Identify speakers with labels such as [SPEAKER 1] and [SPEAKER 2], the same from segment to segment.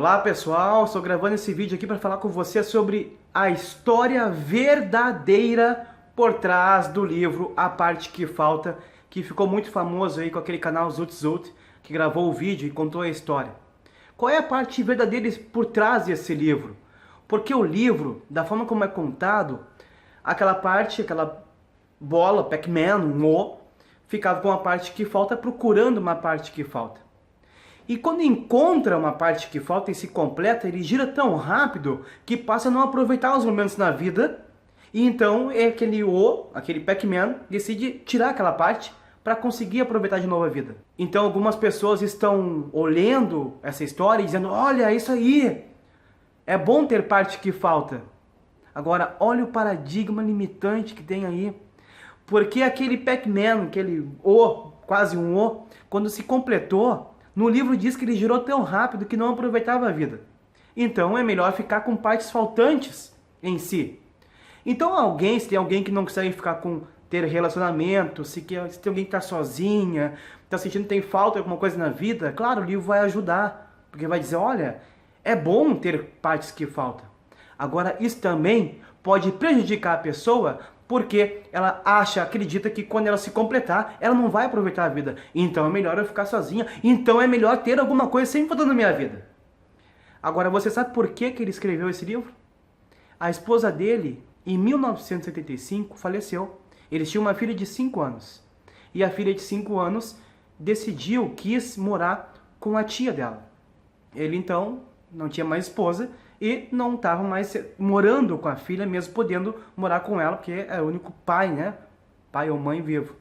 [SPEAKER 1] Olá pessoal, estou gravando esse vídeo aqui para falar com você sobre a história verdadeira por trás do livro A Parte Que Falta, que ficou muito famoso aí com aquele canal Zut Zut, que gravou o vídeo e contou a história. Qual é a parte verdadeira por trás desse livro? Porque o livro, da forma como é contado, aquela parte, aquela bola, Pac-Man, um O, ficava com a parte que falta procurando uma parte que falta. E quando encontra uma parte que falta e se completa, ele gira tão rápido que passa a não aproveitar os momentos na vida. E então aquele Pac-Man, decide tirar aquela parte para conseguir aproveitar de novo a vida. Então algumas pessoas estão olhando essa história e dizendo: olha, isso aí, é bom ter parte que falta. Agora, olha o paradigma limitante que tem aí. Porque aquele Pac-Man, aquele O, quase um O, quando se completou, no livro diz que ele girou tão rápido que não aproveitava a vida. Então é melhor ficar com partes faltantes em si. Então se tem alguém que não consegue ter relacionamento, se tem alguém que está sozinha, está sentindo que tem falta de alguma coisa na vida, claro, o livro vai ajudar. Porque vai dizer: olha, é bom ter partes que faltam. Agora isso também pode prejudicar a pessoa, porque ela acredita que quando ela se completar, ela não vai aproveitar a vida. Então é melhor eu ficar sozinha. Então é melhor ter alguma coisa sempre faltando na minha vida. Agora, você sabe por que ele escreveu esse livro? A esposa dele, em 1975, faleceu. Eles tinham uma filha de 5 anos. E a filha de 5 anos quis morar com a tia dela. Ele então não tinha mais esposa e não estava mais morando com a filha, mesmo podendo morar com ela, porque é o único pai, né? Pai ou mãe vivo.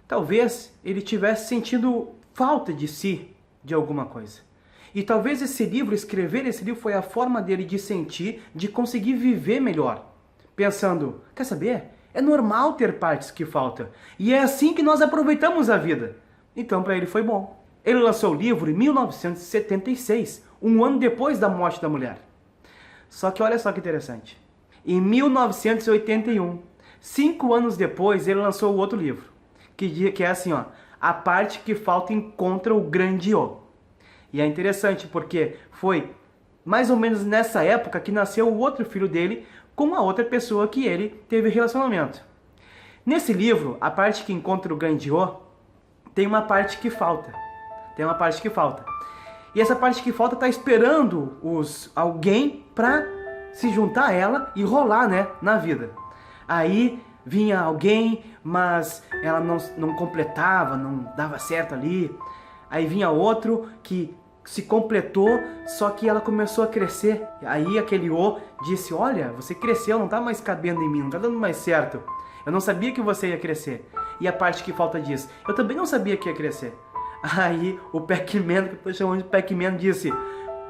[SPEAKER 1] Talvez ele tivesse sentido falta de si, de alguma coisa. E talvez escrever esse livro foi a forma dele de sentir, de conseguir viver melhor. Pensando: quer saber? É normal ter partes que faltam. E é assim que nós aproveitamos a vida. Então para ele foi bom. Ele lançou o livro em 1976, um ano depois da morte da mulher. Só que olha só que interessante. Em 1981, 5 anos depois, ele lançou o outro livro, que é assim, ó: A Parte Que Falta Encontra o Grande O. E é interessante porque foi mais ou menos nessa época que nasceu o outro filho dele com a outra pessoa que ele teve relacionamento. Nesse livro, A Parte Que Encontra o Grande O, tem uma parte que falta. Tem uma parte que falta. E essa parte que falta está esperando alguém para se juntar a ela e rolar, né, na vida. Aí vinha alguém, mas ela não completava, não dava certo ali. Aí vinha outro que se completou, só que ela começou a crescer. Aí aquele O disse: olha, você cresceu, não está mais cabendo em mim, não está dando mais certo. Eu não sabia que você ia crescer. E a parte que falta diz: eu também não sabia que ia crescer. Aí o Pac-Man, que eu estou chamando de Pac-Man, disse: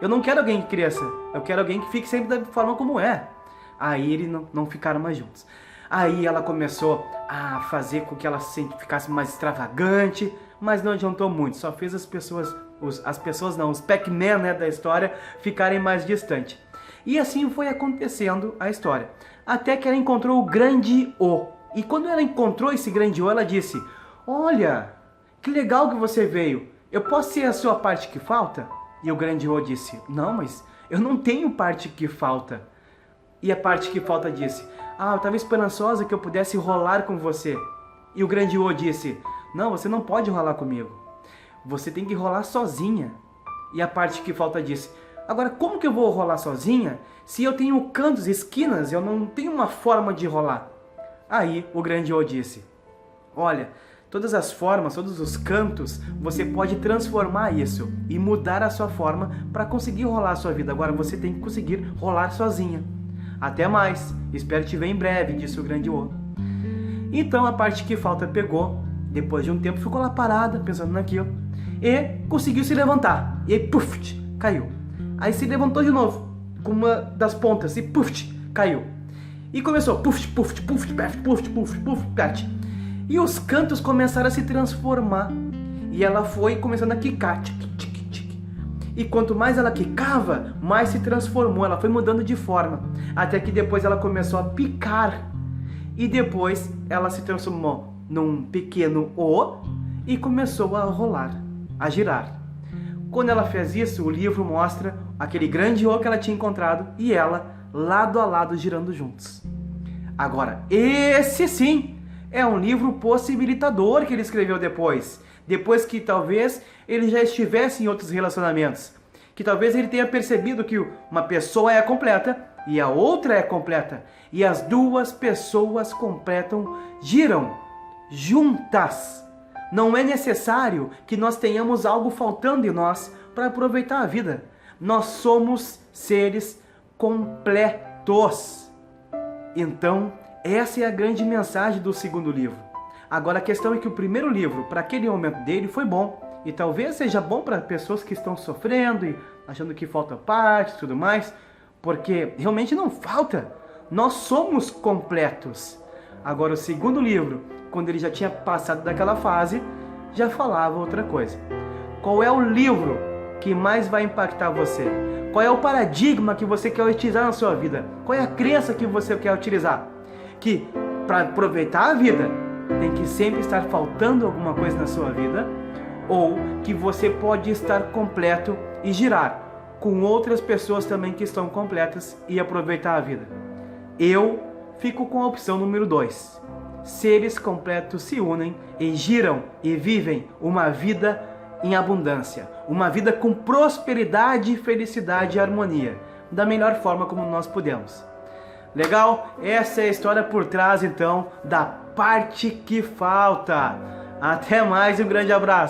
[SPEAKER 1] eu não quero alguém que cresça, eu quero alguém que fique sempre da forma como é. Aí eles não ficaram mais juntos. Aí ela começou a fazer com que ela ficasse mais extravagante, mas não adiantou muito, só fez os Pac-Man, né, da história ficarem mais distantes. E assim foi acontecendo a história, até que ela encontrou o Grande O. E quando ela encontrou esse Grande O, ela disse: olha, que legal que você veio, eu posso ser a sua parte que falta? E o Grande O disse: não, mas eu não tenho parte que falta. E a parte que falta disse: eu estava esperançosa que eu pudesse rolar com você. E o Grande O disse: não, você não pode rolar comigo, você tem que rolar sozinha. E a parte que falta disse: agora como que eu vou rolar sozinha se eu tenho cantos, esquinas, eu não tenho uma forma de rolar? Aí o Grande O disse: olha, todas as formas, todos os cantos, você pode transformar isso e mudar a sua forma para conseguir rolar a sua vida. Agora você tem que conseguir rolar sozinha. Até mais, espero te ver em breve, disse o Grande O. Então a parte que falta pegou, depois de um tempo ficou lá parada, pensando naquilo, e conseguiu se levantar. E aí, puf, caiu. Aí se levantou de novo, com uma das pontas, e puf, caiu. E começou, puf, puf, puf, puf, puf, puf, puf, puf. E os cantos começaram a se transformar. E ela foi começando a quicar. Tic, tic, tic. E quanto mais ela quicava, mais se transformou. Ela foi mudando de forma. Até que depois ela começou a picar. E depois ela se transformou num pequeno O e começou a rolar, a girar. Quando ela fez isso, o livro mostra aquele grande ouro que ela tinha encontrado e ela lado a lado girando juntos. Agora, esse sim é um livro possibilitador que ele escreveu depois que talvez ele já estivesse em outros relacionamentos, que talvez ele tenha percebido que uma pessoa é completa e a outra é completa, e as duas pessoas giram juntas. Não é necessário que nós tenhamos algo faltando em nós para aproveitar a vida. Nós somos seres completos. Então, essa é a grande mensagem do segundo livro. Agora a questão é que o primeiro livro, para aquele momento dele, foi bom. E talvez seja bom para pessoas que estão sofrendo e achando que falta parte e tudo mais, porque realmente não falta. Nós somos completos. Agora o segundo livro, quando ele já tinha passado daquela fase, já falava outra coisa. Qual é o livro que mais vai impactar você? Qual é o paradigma que você quer utilizar na sua vida? Qual é a crença que você quer utilizar? Que para aproveitar a vida, tem que sempre estar faltando alguma coisa na sua vida, ou que você pode estar completo e girar com outras pessoas também que estão completas e aproveitar a vida. Eu fico com a opção número 2. Seres completos se unem e giram e vivem uma vida em abundância, uma vida com prosperidade, felicidade e harmonia, da melhor forma como nós podemos. Legal? Essa é a história por trás então da parte que falta. Até mais, um grande abraço.